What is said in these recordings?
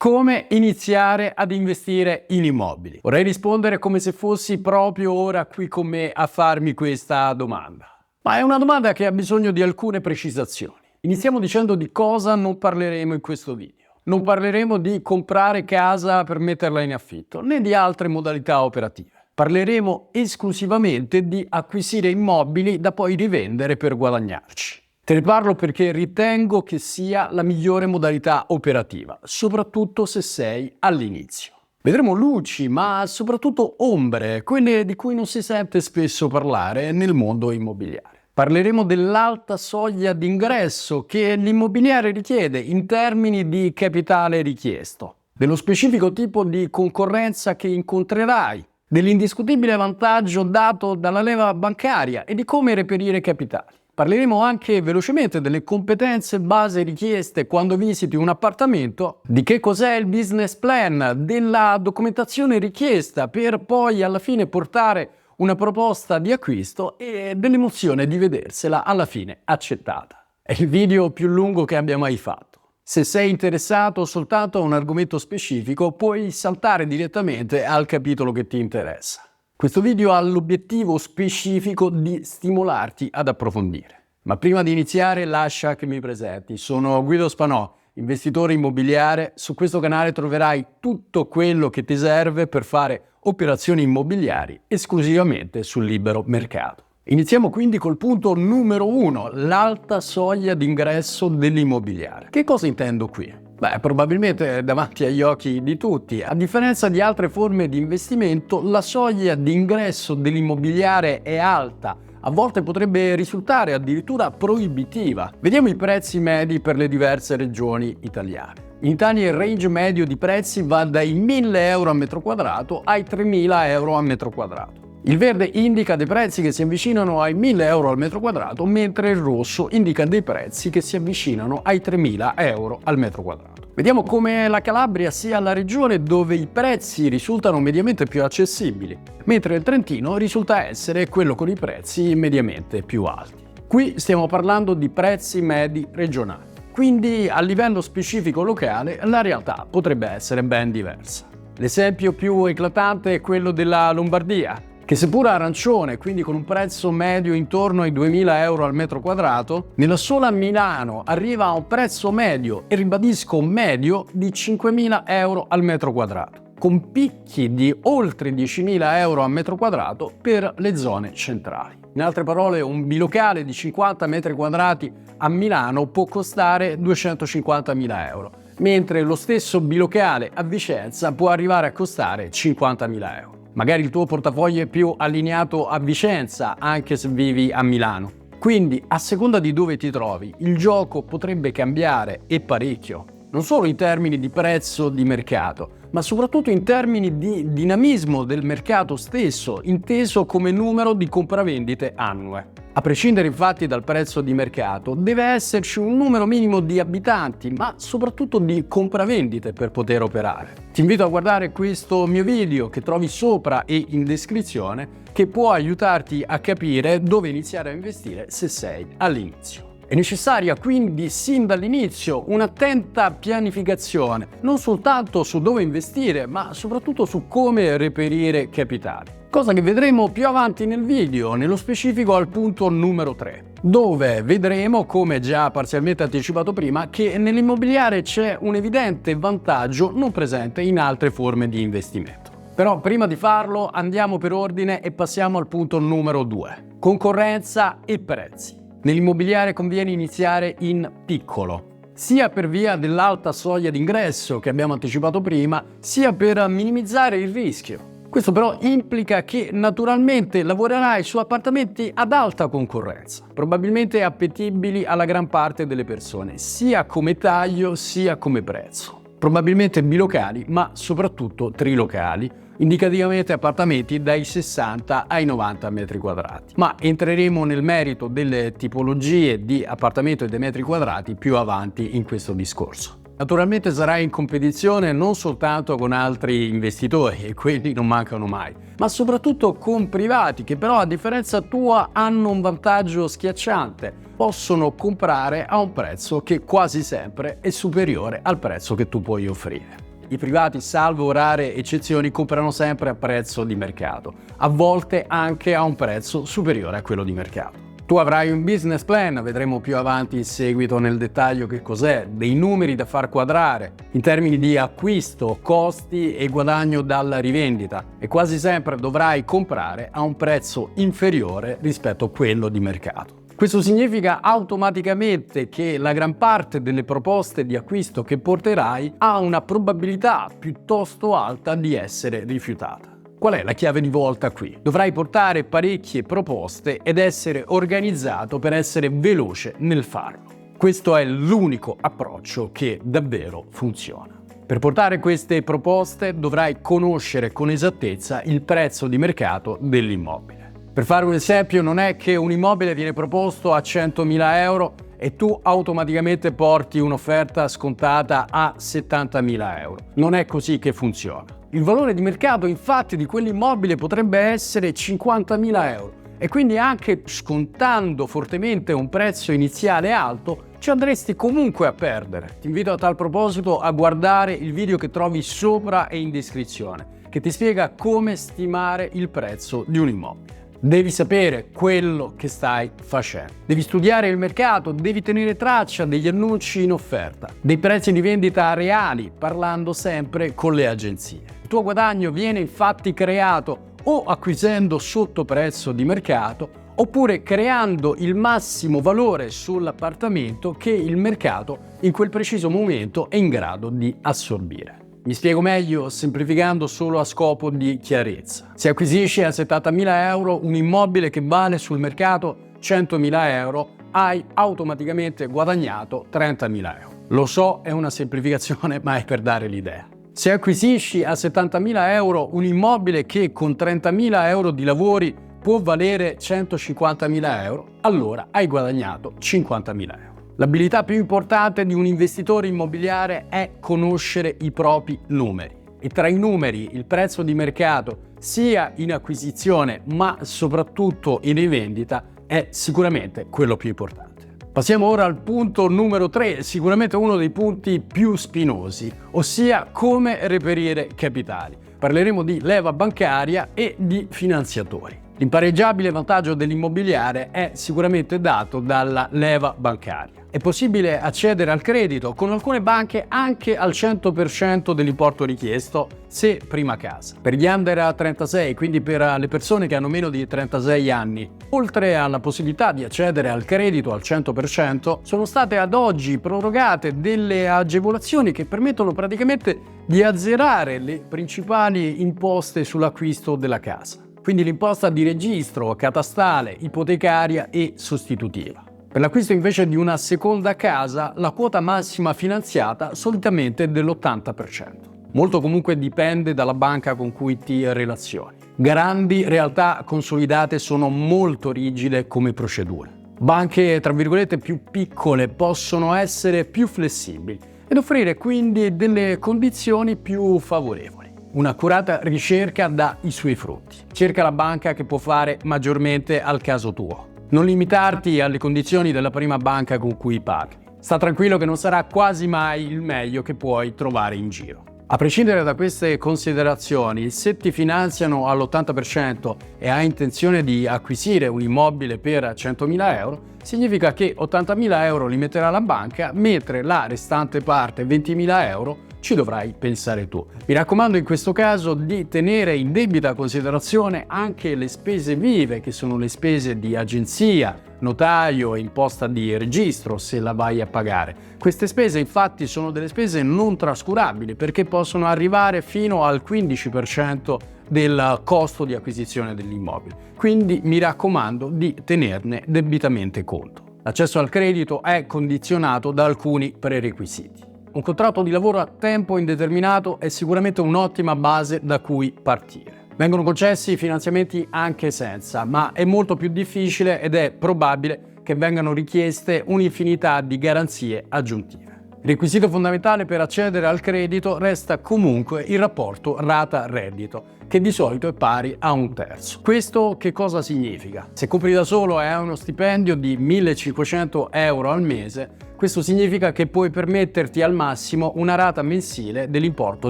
Come iniziare ad investire in immobili? Vorrei rispondere come se fossi proprio ora qui con me a farmi questa domanda. Ma è una domanda che ha bisogno di alcune precisazioni. Iniziamo dicendo di cosa non parleremo in questo video. Non parleremo di comprare casa per metterla in affitto, né di altre modalità operative. Parleremo esclusivamente di acquisire immobili da poi rivendere per guadagnarci. Te ne parlo perché ritengo che sia la migliore modalità operativa, soprattutto se sei all'inizio. Vedremo luci, ma soprattutto ombre, quelle di cui non si sente spesso parlare nel mondo immobiliare. Parleremo dell'alta soglia d'ingresso che l'immobiliare richiede in termini di capitale richiesto, dello specifico tipo di concorrenza che incontrerai, dell'indiscutibile vantaggio dato dalla leva bancaria e di come reperire capitali. Parleremo anche velocemente delle competenze base richieste quando visiti un appartamento, di che cos'è il business plan, della documentazione richiesta per poi alla fine portare una proposta di acquisto e dell'emozione di vedersela alla fine accettata. È il video più lungo che abbia mai fatto. Se sei interessato soltanto a un argomento specifico, puoi saltare direttamente al capitolo che ti interessa. Questo video ha l'obiettivo specifico di stimolarti ad approfondire. Ma prima di iniziare lascia che mi presenti. Sono Guido Spanò, investitore immobiliare. Su questo canale troverai tutto quello che ti serve per fare operazioni immobiliari esclusivamente sul libero mercato. Iniziamo quindi col punto numero 1, l'alta soglia d'ingresso dell'immobiliare. Che cosa intendo qui? Probabilmente davanti agli occhi di tutti. A differenza di altre forme di investimento, la soglia di ingresso dell'immobiliare è alta. A volte potrebbe risultare addirittura proibitiva. Vediamo i prezzi medi per le diverse regioni italiane. In Italia il range medio di prezzi va dai 1.000 euro a metro quadrato ai 3.000 euro a metro quadrato. Il verde indica dei prezzi che si avvicinano ai 1.000 euro al metro quadrato, mentre il rosso indica dei prezzi che si avvicinano ai 3.000 euro al metro quadrato. Vediamo come la Calabria sia la regione dove i prezzi risultano mediamente più accessibili, mentre il Trentino risulta essere quello con i prezzi mediamente più alti. Qui stiamo parlando di prezzi medi regionali, quindi a livello specifico locale la realtà potrebbe essere ben diversa. L'esempio più eclatante è quello della Lombardia, che seppur arancione, quindi con un prezzo medio intorno ai 2.000 euro al metro quadrato, nella sola Milano arriva a un prezzo medio, e ribadisco medio, di 5.000 euro al metro quadrato, con picchi di oltre 10.000 euro al metro quadrato per le zone centrali. In altre parole, un bilocale di 50 metri quadrati a Milano può costare 250.000 euro, mentre lo stesso bilocale a Vicenza può arrivare a costare 50.000 euro. Magari il tuo portafoglio è più allineato a Vicenza, anche se vivi a Milano. Quindi, a seconda di dove ti trovi, il gioco potrebbe cambiare e parecchio. Non solo in termini di prezzo di mercato, ma soprattutto in termini di dinamismo del mercato stesso, inteso come numero di compravendite annue. A prescindere infatti dal prezzo di mercato, deve esserci un numero minimo di abitanti, ma soprattutto di compravendite per poter operare. Ti invito a guardare questo mio video che trovi sopra e in descrizione, che può aiutarti a capire dove iniziare a investire se sei all'inizio. È necessaria quindi sin dall'inizio un'attenta pianificazione, non soltanto su dove investire, ma soprattutto su come reperire capitali. Cosa che vedremo più avanti nel video, nello specifico al punto numero 3, dove vedremo, come già parzialmente anticipato prima, che nell'immobiliare c'è un evidente vantaggio non presente in altre forme di investimento. Però prima di farlo andiamo per ordine e passiamo al punto numero 2, concorrenza e prezzi. Nell'immobiliare conviene iniziare in piccolo, sia per via dell'alta soglia d'ingresso che abbiamo anticipato prima, sia per minimizzare il rischio. Questo però implica che naturalmente lavorerai su appartamenti ad alta concorrenza, probabilmente appetibili alla gran parte delle persone, sia come taglio sia come prezzo. Probabilmente bilocali, ma soprattutto trilocali, indicativamente appartamenti dai 60 ai 90 metri quadrati. Ma entreremo nel merito delle tipologie di appartamento e dei metri quadrati più avanti in questo discorso. Naturalmente sarai in competizione non soltanto con altri investitori, e quelli non mancano mai, ma soprattutto con privati che però a differenza tua hanno un vantaggio schiacciante: possono comprare a un prezzo che quasi sempre è superiore al prezzo che tu puoi offrire. i privati, salvo rare eccezioni, comprano sempre a prezzo di mercato, a volte anche a un prezzo superiore a quello di mercato. Tu avrai un business plan, vedremo più avanti in seguito nel dettaglio che cos'è, dei numeri da far quadrare in termini di acquisto, costi e guadagno dalla rivendita, e quasi sempre dovrai comprare a un prezzo inferiore rispetto a quello di mercato. Questo significa automaticamente che la gran parte delle proposte di acquisto che porterai ha una probabilità piuttosto alta di essere rifiutata. Qual è la chiave di volta qui? Dovrai portare parecchie proposte ed essere organizzato per essere veloce nel farlo. Questo è l'unico approccio che davvero funziona. Per portare queste proposte dovrai conoscere con esattezza il prezzo di mercato dell'immobile. Per fare un esempio, non è che un immobile viene proposto a 100.000 euro e tu automaticamente porti un'offerta scontata a 70.000 euro. Non è così che funziona. Il valore di mercato infatti di quell'immobile potrebbe essere 50.000 euro e quindi anche scontando fortemente un prezzo iniziale alto ci andresti comunque a perdere. Ti invito a tal proposito a guardare il video che trovi sopra e in descrizione, che ti spiega come stimare il prezzo di un immobile. Devi sapere quello che stai facendo. Devi studiare il mercato, devi tenere traccia degli annunci in offerta, dei prezzi di vendita reali, parlando sempre con le agenzie. Il tuo guadagno viene infatti creato o acquisendo sotto prezzo di mercato, oppure creando il massimo valore sull'appartamento che il mercato in quel preciso momento è in grado di assorbire. Mi spiego meglio semplificando solo a scopo di chiarezza. Se acquisisci a 70.000 euro un immobile che vale sul mercato 100.000 euro, hai automaticamente guadagnato 30.000 euro. Lo so, è una semplificazione, ma è per dare l'idea. Se acquisisci a 70.000 euro un immobile che con 30.000 euro di lavori può valere 150.000 euro, allora hai guadagnato 50.000 euro. L'abilità più importante di un investitore immobiliare è conoscere i propri numeri. E tra i numeri, il prezzo di mercato, sia in acquisizione ma soprattutto in rivendita, è sicuramente quello più importante. Passiamo ora al punto numero 3, sicuramente uno dei punti più spinosi, ossia come reperire capitali. Parleremo di leva bancaria e di finanziatori. L'impareggiabile vantaggio dell'immobiliare è sicuramente dato dalla leva bancaria. È possibile accedere al credito con alcune banche anche al 100% dell'importo richiesto se prima casa. Per gli under a 36, quindi per le persone che hanno meno di 36 anni, oltre alla possibilità di accedere al credito al 100%, sono state ad oggi prorogate delle agevolazioni che permettono praticamente di azzerare le principali imposte sull'acquisto della casa. Quindi l'imposta di registro, catastale, ipotecaria e sostitutiva. Per l'acquisto invece di una seconda casa, la quota massima finanziata solitamente è dell'80%. Molto comunque dipende dalla banca con cui ti relazioni. Grandi realtà consolidate sono molto rigide come procedure. Banche, tra virgolette, più piccole possono essere più flessibili ed offrire quindi delle condizioni più favorevoli. Un'accurata ricerca dà i suoi frutti. Cerca la banca che può fare maggiormente al caso tuo. Non limitarti alle condizioni della prima banca con cui parli. Sta tranquillo che non sarà quasi mai il meglio che puoi trovare in giro. A prescindere da queste considerazioni, se ti finanziano all'80% e hai intenzione di acquisire un immobile per 100.000 euro, significa che 80.000 euro li metterà la banca, mentre la restante parte, 20.000 euro, ci dovrai pensare tu. Mi raccomando in questo caso di tenere in debita considerazione anche le spese vive, che sono le spese di agenzia, notaio e imposta di registro se la vai a pagare. Queste spese infatti sono delle spese non trascurabili perché possono arrivare fino al 15% del costo di acquisizione dell'immobile. Quindi mi raccomando di tenerne debitamente conto. L'accesso al credito è condizionato da alcuni prerequisiti. Un contratto di lavoro a tempo indeterminato è sicuramente un'ottima base da cui partire. Vengono concessi finanziamenti anche senza, ma è molto più difficile ed è probabile che vengano richieste un'infinità di garanzie aggiuntive. Il requisito fondamentale per accedere al credito resta comunque il rapporto rata-reddito, che di solito è pari a 1/3. Questo che cosa significa? Se compri da solo e hai uno stipendio di 1.500 euro al mese, Questo significa che puoi permetterti al massimo una rata mensile dell'importo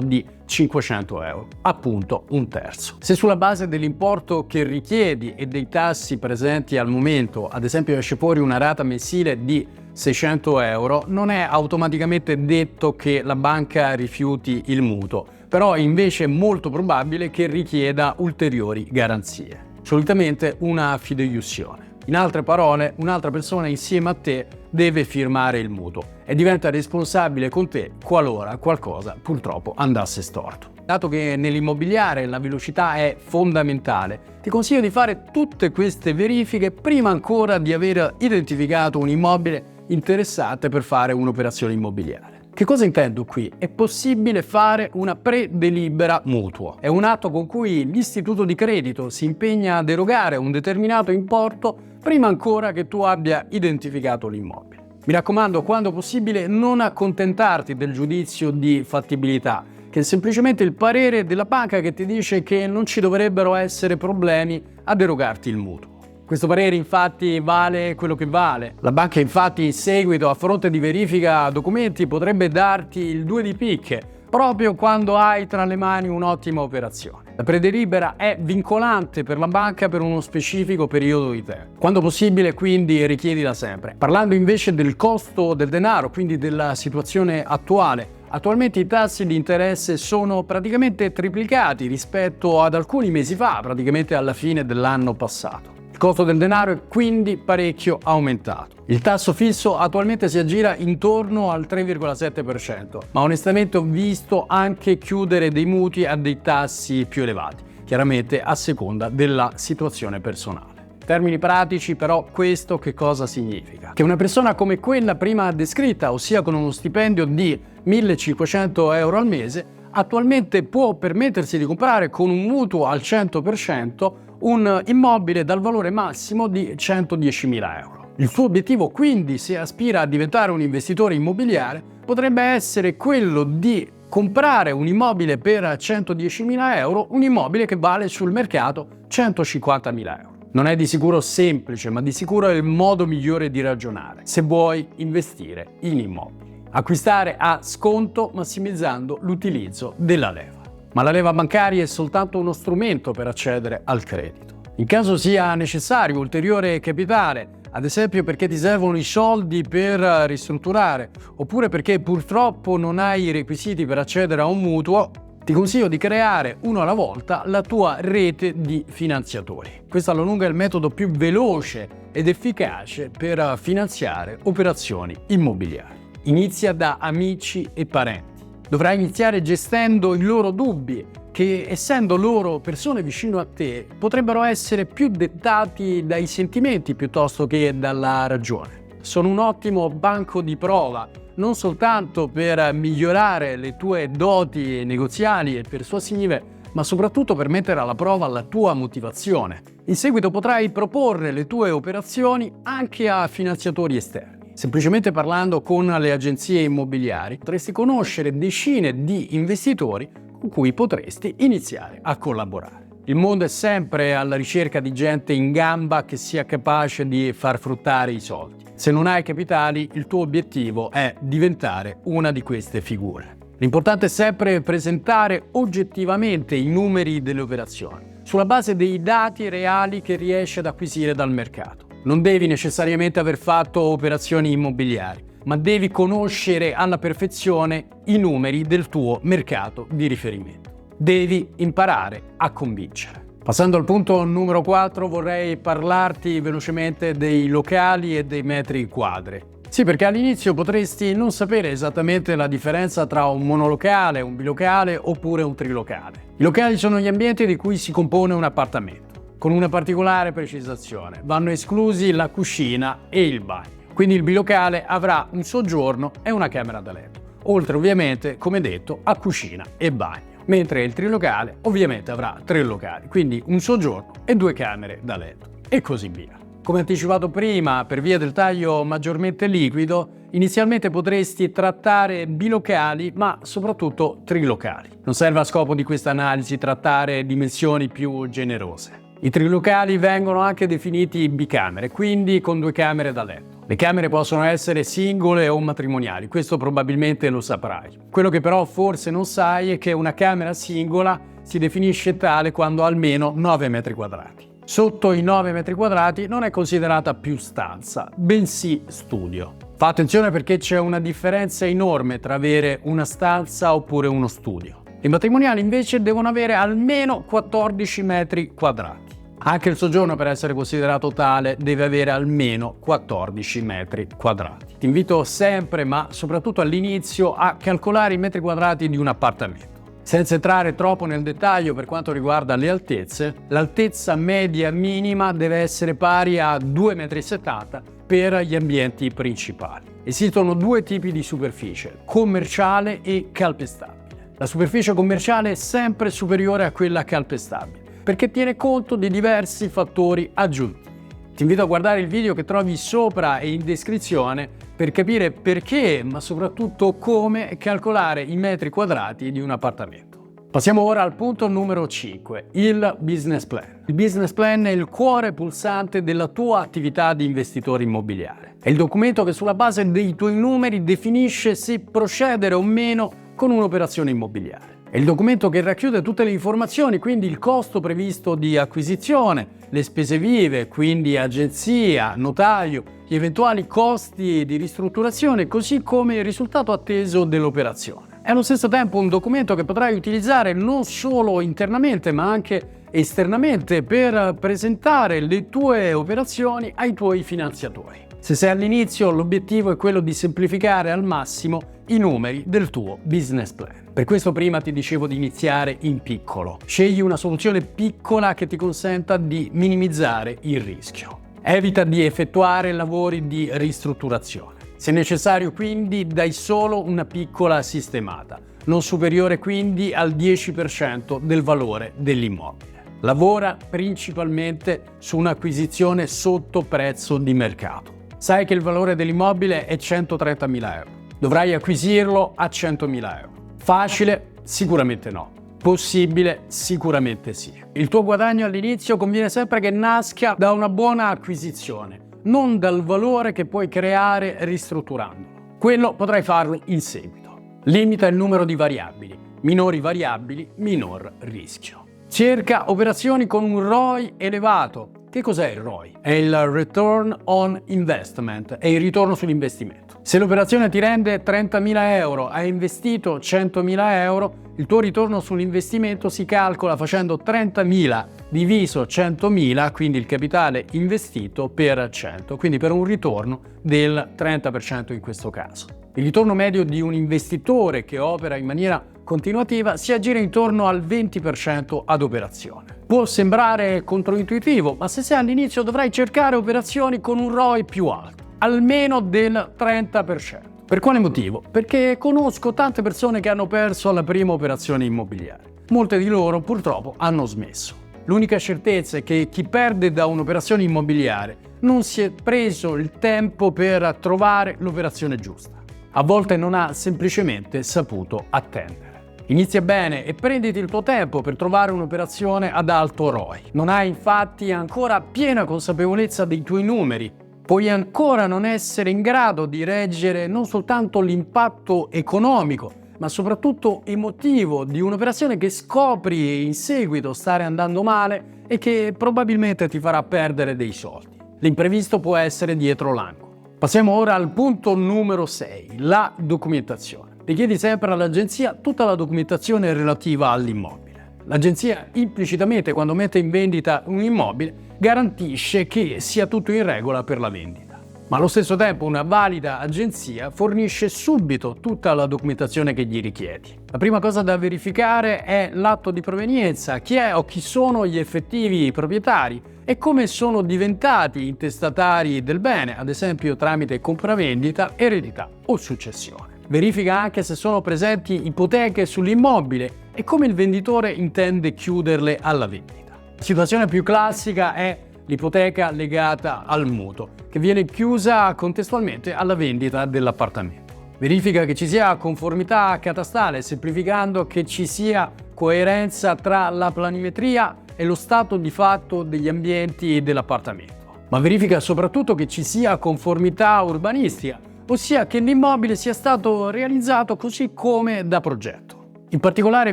di 500 euro, appunto un terzo. Se sulla base dell'importo che richiedi e dei tassi presenti al momento, ad esempio, esce fuori una rata mensile di 600 euro, non è automaticamente detto che la banca rifiuti il mutuo, però è invece molto probabile che richieda ulteriori garanzie, solitamente una fideiussione. In altre parole, un'altra persona insieme a te deve firmare il mutuo e diventa responsabile con te qualora qualcosa purtroppo andasse storto. Dato che nell'immobiliare la velocità è fondamentale, ti consiglio di fare tutte queste verifiche prima ancora di aver identificato un immobile interessante per fare un'operazione immobiliare. Che cosa intendo qui? È possibile fare una pre-delibera mutuo. È un atto con cui l'istituto di credito si impegna ad erogare un determinato importo prima ancora che tu abbia identificato l'immobile. Mi raccomando, quando possibile, non accontentarti del giudizio di fattibilità, che è semplicemente il parere della banca che ti dice che non ci dovrebbero essere problemi ad erogarti il mutuo. Questo parere infatti vale quello che vale. La banca infatti in seguito, a fronte di verifica documenti, potrebbe darti il 2 di picche, proprio quando hai tra le mani un'ottima operazione. La predelibera è vincolante per la banca per uno specifico periodo di tempo. Quando possibile, quindi, richiedila sempre. Parlando invece del costo del denaro, quindi della situazione attuale, attualmente i tassi di interesse sono praticamente triplicati rispetto ad alcuni mesi fa, praticamente alla fine dell'anno passato. Il costo del denaro è quindi parecchio aumentato. Il tasso fisso attualmente si aggira intorno al 3,7%, ma onestamente ho visto anche chiudere dei mutui a dei tassi più elevati, chiaramente a seconda della situazione personale. In termini pratici, però, questo che cosa significa? Che una persona come quella prima descritta, ossia con uno stipendio di 1.500 euro al mese, attualmente può permettersi di comprare con un mutuo al 100% un immobile dal valore massimo di 110.000 euro. Il suo obiettivo, quindi, se aspira a diventare un investitore immobiliare, potrebbe essere quello di comprare un immobile per 110.000 euro, un immobile che vale sul mercato 150.000 euro. Non è di sicuro semplice, ma di sicuro è il modo migliore di ragionare se vuoi investire in immobili. Acquistare a sconto massimizzando l'utilizzo della leva. Ma la leva bancaria è soltanto uno strumento per accedere al credito. In caso sia necessario ulteriore capitale, ad esempio perché ti servono i soldi per ristrutturare, oppure perché purtroppo non hai i requisiti per accedere a un mutuo, ti consiglio di creare uno alla volta la tua rete di finanziatori. Questo alla lunga è il metodo più veloce ed efficace per finanziare operazioni immobiliari. Inizia da amici e parenti. Dovrai iniziare gestendo i loro dubbi, che essendo loro persone vicino a te, potrebbero essere più dettati dai sentimenti piuttosto che dalla ragione. Sono un ottimo banco di prova, non soltanto per migliorare le tue doti negoziali e persuasive, ma soprattutto per mettere alla prova la tua motivazione. In seguito potrai proporre le tue operazioni anche a finanziatori esterni. Semplicemente parlando con le agenzie immobiliari potresti conoscere decine di investitori con cui potresti iniziare a collaborare. Il mondo è sempre alla ricerca di gente in gamba che sia capace di far fruttare i soldi. Se non hai capitali, il tuo obiettivo è diventare una di queste figure. L'importante è sempre presentare oggettivamente i numeri delle operazioni, sulla base dei dati reali che riesci ad acquisire dal mercato. Non devi necessariamente aver fatto operazioni immobiliari, ma devi conoscere alla perfezione i numeri del tuo mercato di riferimento. Devi imparare a convincere. Passando al punto numero 4, vorrei parlarti velocemente dei locali e dei metri quadri. Sì, perché all'inizio potresti non sapere esattamente la differenza tra un monolocale, un bilocale oppure un trilocale. I locali sono gli ambienti di cui si compone un appartamento. Con una particolare precisazione, vanno esclusi la cucina e il bagno. Quindi il bilocale avrà un soggiorno e una camera da letto, oltre ovviamente, come detto, a cucina e bagno. Mentre il trilocale ovviamente avrà 3 locali, quindi un soggiorno e 2 camere da letto, e così via. Come anticipato prima, per via del taglio maggiormente liquido, inizialmente potresti trattare bilocali, ma soprattutto trilocali. Non serve a scopo di questa analisi trattare dimensioni più generose. I trilocali vengono anche definiti bicamere, quindi con 2 camere da letto. Le camere possono essere singole o matrimoniali, questo probabilmente lo saprai. Quello che però forse non sai è che una camera singola si definisce tale quando ha almeno 9 metri quadrati. Sotto i 9 metri quadrati non è considerata più stanza, bensì studio. Fa attenzione perché c'è una differenza enorme tra avere una stanza oppure uno studio. I matrimoniali invece devono avere almeno 14 metri quadrati. Anche il soggiorno, per essere considerato tale, deve avere almeno 14 metri quadrati. Ti invito sempre, ma soprattutto all'inizio, a calcolare i metri quadrati di un appartamento. Senza entrare troppo nel dettaglio per quanto riguarda le altezze, l'altezza media minima deve essere pari a 2,70 m per gli ambienti principali. Esistono due tipi di superficie, commerciale e calpestabile. La superficie commerciale è sempre superiore a quella calpestabile, perché tiene conto di diversi fattori aggiuntivi. Ti invito a guardare il video che trovi sopra e in descrizione per capire perché, ma soprattutto come calcolare i metri quadrati di un appartamento. Passiamo ora al punto numero 5, il business plan. Il business plan è il cuore pulsante della tua attività di investitore immobiliare. È il documento che sulla base dei tuoi numeri definisce se procedere o meno con un'operazione immobiliare. È il documento che racchiude tutte le informazioni, quindi il costo previsto di acquisizione, le spese vive, quindi agenzia, notaio, gli eventuali costi di ristrutturazione, così come il risultato atteso dell'operazione. È allo stesso tempo un documento che potrai utilizzare non solo internamente, ma anche esternamente per presentare le tue operazioni ai tuoi finanziatori. Se sei all'inizio, l'obiettivo è quello di semplificare al massimo i numeri del tuo business plan. Per questo prima ti dicevo di iniziare in piccolo. Scegli una soluzione piccola che ti consenta di minimizzare il rischio. Evita di effettuare lavori di ristrutturazione. Se necessario, quindi, dai solo una piccola sistemata, non superiore quindi al 10% del valore dell'immobile. Lavora principalmente su un'acquisizione sotto prezzo di mercato. Sai che il valore dell'immobile è 130.000 euro. Dovrai acquisirlo a 100.000 euro. Facile? Sicuramente no. Possibile? Sicuramente sì. Il tuo guadagno all'inizio conviene sempre che nasca da una buona acquisizione, non dal valore che puoi creare ristrutturandolo. Quello potrai farlo in seguito. Limita il numero di variabili. Minori variabili, minor rischio. Cerca operazioni con un ROI elevato. Che cos'è il ROI? È il Return on Investment, è il ritorno sull'investimento. Se l'operazione ti rende 30.000 euro, hai investito 100.000 euro, il tuo ritorno sull'investimento si calcola facendo 30.000 diviso 100.000, quindi il capitale investito per 100, quindi per un ritorno del 30% in questo caso. Il ritorno medio di un investitore che opera in maniera continuativa si aggira intorno al 20% ad operazione. Può sembrare controintuitivo, ma se sei all'inizio dovrai cercare operazioni con un ROI più alto, almeno del 30%. Per quale motivo? Perché conosco tante persone che hanno perso alla prima operazione immobiliare. Molte di loro purtroppo hanno smesso. L'unica certezza è che chi perde da un'operazione immobiliare non si è preso il tempo per trovare l'operazione giusta. A volte non ha semplicemente saputo attendere. Inizia bene e prenditi il tuo tempo per trovare un'operazione ad alto ROI. Non hai infatti ancora piena consapevolezza dei tuoi numeri. Puoi ancora non essere in grado di reggere non soltanto l'impatto economico, ma soprattutto emotivo di un'operazione che scopri in seguito stare andando male e che probabilmente ti farà perdere dei soldi. L'imprevisto può essere dietro l'angolo. Passiamo ora al punto numero 6, la documentazione. Richiedi sempre all'agenzia tutta la documentazione relativa all'immobile. L'agenzia implicitamente, quando mette in vendita un immobile, garantisce che sia tutto in regola per la vendita. Ma allo stesso tempo una valida agenzia fornisce subito tutta la documentazione che gli richiedi. La prima cosa da verificare è l'atto di provenienza, chi è o chi sono gli effettivi proprietari e come sono diventati intestatari del bene, ad esempio tramite compravendita, eredità o successione. Verifica anche se sono presenti ipoteche sull'immobile e come il venditore intende chiuderle alla vendita. La situazione più classica è l'ipoteca legata al mutuo, che viene chiusa contestualmente alla vendita dell'appartamento. Verifica che ci sia conformità catastale, semplificando che ci sia coerenza tra la planimetria e lo stato di fatto degli ambienti dell'appartamento. ma verifica soprattutto che ci sia conformità urbanistica, ossia che l'immobile sia stato realizzato così come da progetto. In particolare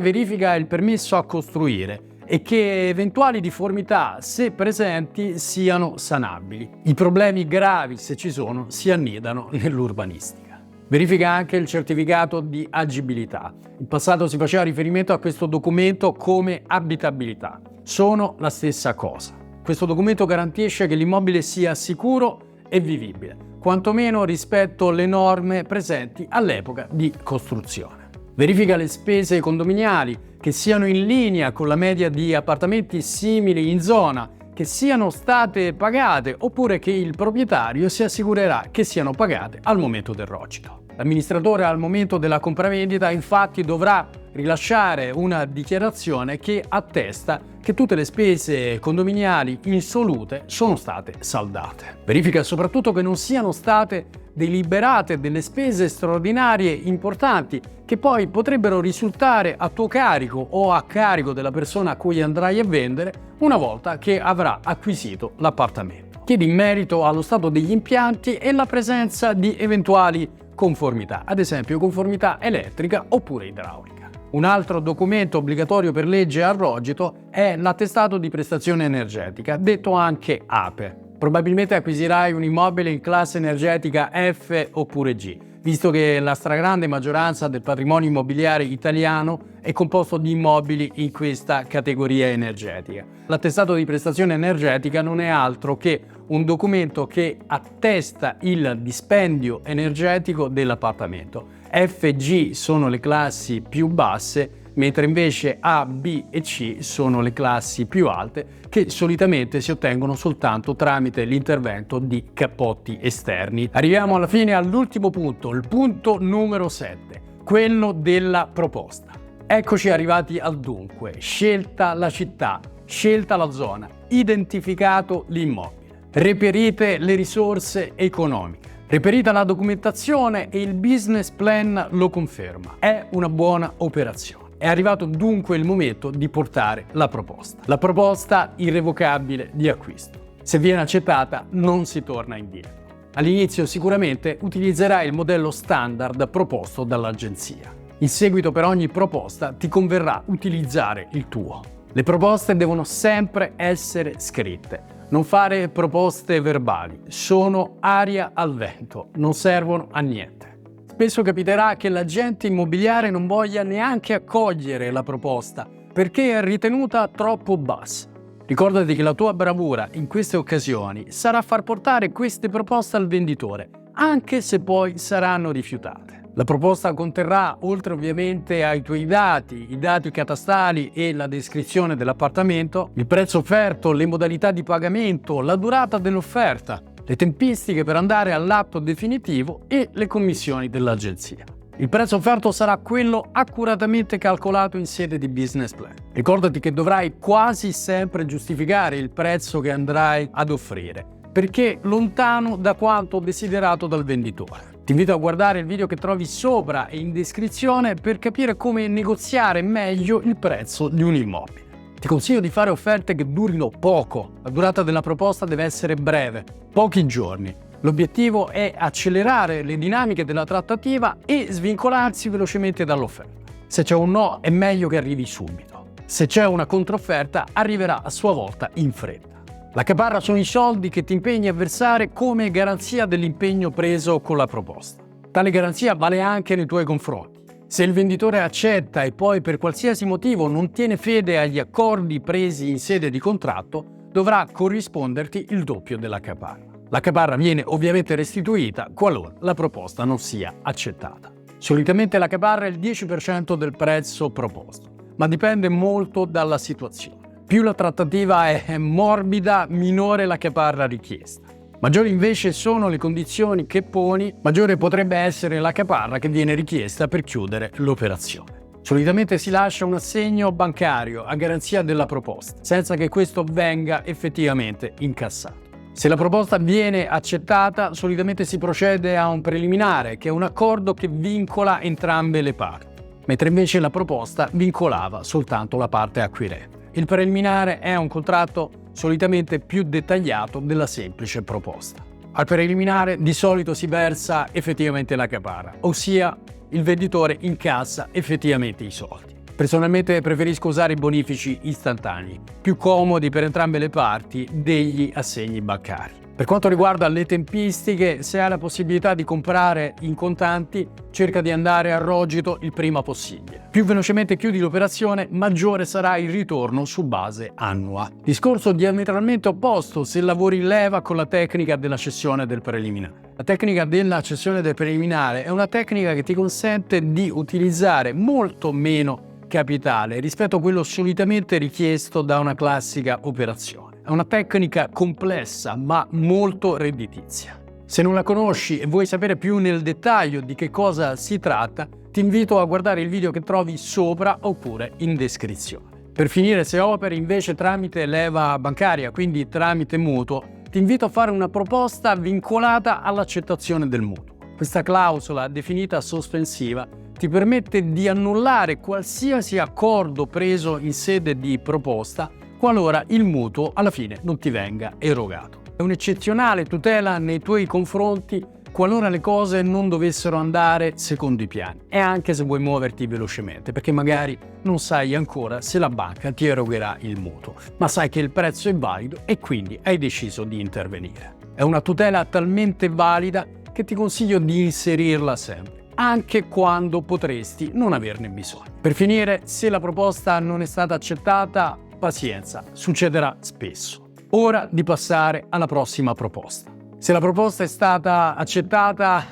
verifica il permesso a costruire e che eventuali difformità, se presenti, siano sanabili. I problemi gravi, se ci sono, si annidano nell'urbanistica. Verifica anche il certificato di agibilità. In passato si faceva riferimento a questo documento come abitabilità. Sono la stessa cosa. Questo documento garantisce che l'immobile sia sicuro e vivibile, quantomeno rispetto alle norme presenti all'epoca di costruzione. Verifica le spese condominiali, che siano in linea con la media di appartamenti simili in zona, che siano state pagate oppure che il proprietario si assicurerà che siano pagate al momento del rocito. L'amministratore al momento della compravendita infatti dovrà rilasciare una dichiarazione che attesta che tutte le spese condominiali insolute sono state saldate. Verifica soprattutto che non siano state deliberate delle spese straordinarie importanti che poi potrebbero risultare a tuo carico o a carico della persona a cui andrai a vendere una volta che avrà acquisito l'appartamento. Chiedi in merito allo stato degli impianti e la presenza di eventuali conformità, ad esempio conformità elettrica oppure idraulica. Un altro documento obbligatorio per legge al rogito è l'attestato di prestazione energetica, detto anche APE. Probabilmente acquisirai un immobile in classe energetica F oppure G, visto che la stragrande maggioranza del patrimonio immobiliare italiano è composto di immobili in questa categoria energetica. L'attestato di prestazione energetica non è altro che un documento che attesta il dispendio energetico dell'appartamento. F e G sono le classi più basse, mentre invece A, B e C sono le classi più alte, che solitamente si ottengono soltanto tramite l'intervento di cappotti esterni. Arriviamo alla fine all'ultimo punto, il punto numero 7, quello della proposta. Eccoci arrivati al dunque: scelta la città, scelta la zona, identificato l'immobile, reperite le risorse economiche, reperita la documentazione e il business plan lo conferma. È una buona operazione. È arrivato dunque il momento di portare la proposta irrevocabile di acquisto. Se viene accettata non si torna indietro. All'inizio sicuramente utilizzerai il modello standard proposto dall'agenzia. In seguito per ogni proposta ti converrà utilizzare il tuo. Le proposte devono sempre essere scritte. Non fare proposte verbali, sono aria al vento, non servono a niente. Spesso capiterà che l'agente immobiliare non voglia neanche accogliere la proposta perché è ritenuta troppo bassa. Ricordati che la tua bravura in queste occasioni sarà far portare queste proposte al venditore, anche se poi saranno rifiutate. La proposta conterrà, oltre ovviamente ai tuoi dati, i dati catastali e la descrizione dell'appartamento, il prezzo offerto, le modalità di pagamento, la durata dell'offerta, le tempistiche per andare all'atto definitivo e le commissioni dell'agenzia. Il prezzo offerto sarà quello accuratamente calcolato in sede di business plan. Ricordati che dovrai quasi sempre giustificare il prezzo che andrai ad offrire, perché lontano da quanto desiderato dal venditore. Ti invito a guardare il video che trovi sopra e in descrizione per capire come negoziare meglio il prezzo di un immobile. Ti consiglio di fare offerte che durino poco. La durata della proposta deve essere breve, pochi giorni. L'obiettivo è accelerare le dinamiche della trattativa e svincolarsi velocemente dall'offerta. Se c'è un no, è meglio che arrivi subito. Se c'è una controfferta, arriverà a sua volta in fretta. La caparra sono i soldi che ti impegni a versare come garanzia dell'impegno preso con la proposta. Tale garanzia vale anche nei tuoi confronti. Se il venditore accetta e poi per qualsiasi motivo non tiene fede agli accordi presi in sede di contratto, dovrà corrisponderti il doppio della caparra. La caparra viene ovviamente restituita qualora la proposta non sia accettata. Solitamente la caparra è il 10% del prezzo proposto, ma dipende molto dalla situazione. Più la trattativa è morbida, minore la caparra richiesta. Maggiori invece sono le condizioni che poni, maggiore potrebbe essere la caparra che viene richiesta per chiudere l'operazione. Solitamente si lascia un assegno bancario a garanzia della proposta, senza che questo venga effettivamente incassato. Se la proposta viene accettata, solitamente si procede a un preliminare, che è un accordo che vincola entrambe le parti, mentre invece la proposta vincolava soltanto la parte acquirente. Il preliminare è un contratto solitamente più dettagliato della semplice proposta. Al preliminare di solito si versa effettivamente la capara, ossia il venditore incassa effettivamente i soldi. Personalmente preferisco usare i bonifici istantanei, più comodi per entrambe le parti degli assegni bancari. Per quanto riguarda le tempistiche, se hai la possibilità di comprare in contanti, cerca di andare a rogito il prima possibile. Più velocemente chiudi l'operazione, maggiore sarà il ritorno su base annua. Discorso diametralmente opposto se lavori in leva con la tecnica della cessione del preliminare. La tecnica della cessione del preliminare è una tecnica che ti consente di utilizzare molto meno capitale rispetto a quello solitamente richiesto da una classica operazione. È una tecnica complessa ma molto redditizia. Se non la conosci e vuoi sapere più nel dettaglio di che cosa si tratta, ti invito a guardare il video che trovi sopra oppure in descrizione. Per finire, se operi invece tramite leva bancaria, quindi tramite mutuo, ti invito a fare una proposta vincolata all'accettazione del mutuo. Questa clausola, definita sospensiva, ti permette di annullare qualsiasi accordo preso in sede di proposta qualora il mutuo alla fine non ti venga erogato. È un'eccezionale tutela nei tuoi confronti qualora le cose non dovessero andare secondo i piani e anche se vuoi muoverti velocemente, perché magari non sai ancora se la banca ti erogherà il mutuo, ma sai che il prezzo è valido e quindi hai deciso di intervenire. È una tutela talmente valida che ti consiglio di inserirla sempre, anche quando potresti non averne bisogno. Per finire, se la proposta non è stata accettata, pazienza, succederà spesso. Ora di passare alla prossima proposta. Se la proposta è stata accettata,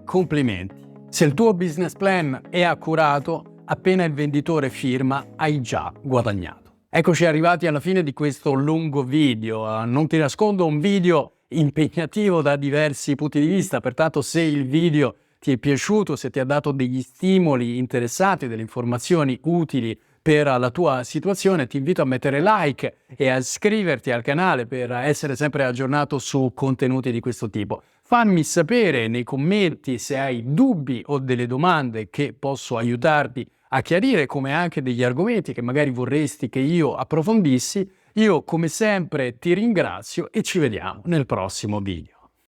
complimenti. Se il tuo business plan è accurato, appena il venditore firma, hai già guadagnato. Eccoci arrivati alla fine di questo lungo video. Non ti nascondo, un video impegnativo da diversi punti di vista, pertanto se il video ti è piaciuto, se ti ha dato degli stimoli interessanti, delle informazioni utili per la tua situazione, ti invito a mettere like e a iscriverti al canale per essere sempre aggiornato su contenuti di questo tipo. Fammi sapere nei commenti se hai dubbi o delle domande che posso aiutarti a chiarire, come anche degli argomenti che magari vorresti che io approfondissi. Io come sempre ti ringrazio e ci vediamo nel prossimo video.